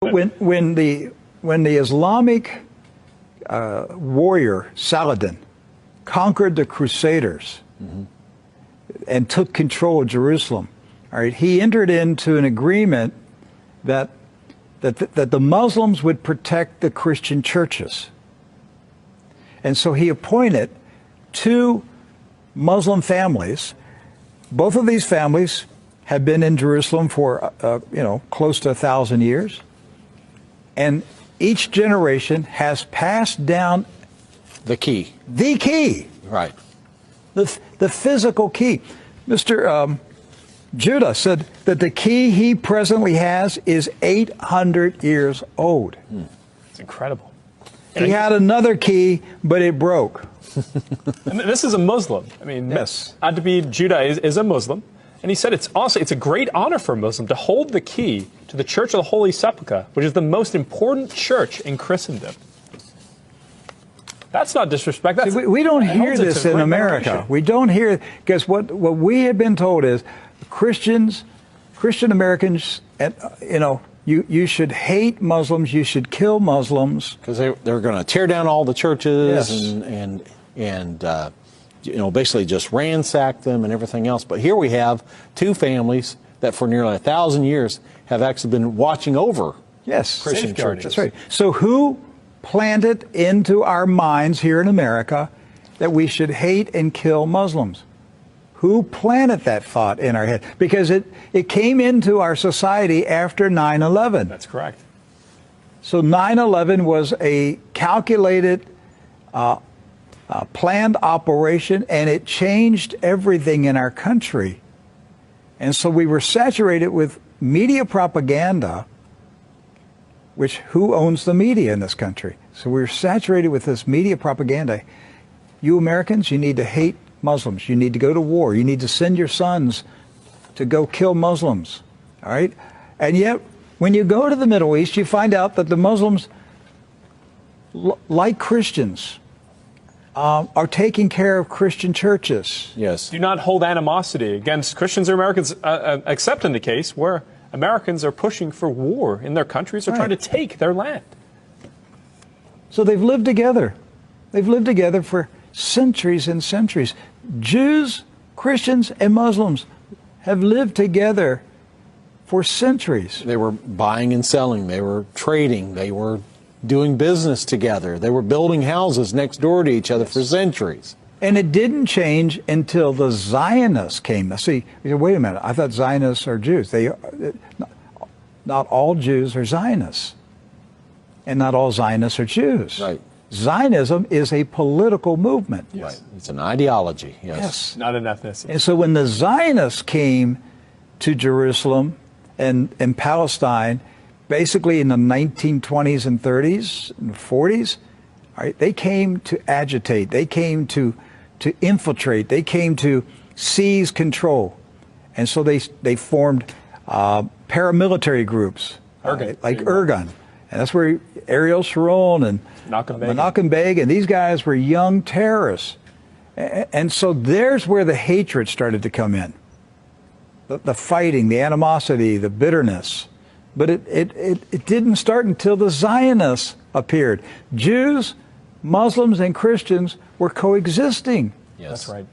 When the Islamic warrior Saladin conquered the Crusaders and took control of Jerusalem, all right, he entered into an agreement that the Muslims would protect the Christian churches. And so he appointed two Muslim families. Both of these families have been in Jerusalem for, close to 1,000 years. And each generation has passed down the key. The key. Right. The physical key. Mr. Judah said that the key he presently has is 800 years old. It's incredible. He had another key, but it broke. And this is a Muslim. I mean, yes. Maznavi Judah is a Muslim. And he said it's a great honor for a Muslim to hold the key to the Church of the Holy Sepulchre, which is the most important church in Christendom. That's not disrespect. That's, we don't hear this in America. We don't hear, because what we have been told is Christian Americans, you should hate Muslims, you should kill Muslims. Because they're going to tear down all the churches yes. and basically just ransack them and everything else. But here we have two families that for nearly 1,000 years have actually been watching over Christian churches. That's right. So who planted into our minds here in America that we should hate and kill Muslims? Who planted that thought in our head? Because it came into our society after 9/11. That's correct. So 9/11 was a calculated, planned operation, and it changed everything in our country. And so we were saturated with media propaganda, which who owns the media in this country? So we're saturated with this media propaganda. You Americans, you need to hate Muslims. You need to go to war. You need to send your sons to go kill Muslims. All right? And yet, when you go to the Middle East, you find out that the Muslims, like Christians, are taking care of Christian churches. Yes. Do not hold animosity against Christians or Americans, except in the case where Americans are pushing for war in their countries or trying to take their land. So they've lived together. They've lived together for centuries and centuries. Jews, Christians, and Muslims have lived together for centuries. They were buying and selling. They were trading. They were doing business together. They were building houses next door to each other for centuries. And it didn't change until the Zionists came. Now, see, wait a minute. I thought Zionists are Jews. Not all Jews are Zionists. And not all Zionists are Jews. Right. Zionism is a political movement. Yes. Right. It's an ideology. Yes. Not an ethnicity. And so when the Zionists came to Jerusalem and Palestine, basically in the 1920s and 30s and 40s, all right, they came to agitate. They came to infiltrate. They came to seize control. And so they formed paramilitary groups, like Irgun. And that's where Ariel Sharon and Menachem Begin, and these guys were young terrorists. And so there's where the hatred started to come in. The fighting, the animosity, the bitterness. But it didn't start until the Zionists appeared. Jews, Muslims, and Christians were coexisting. Yes. That's right.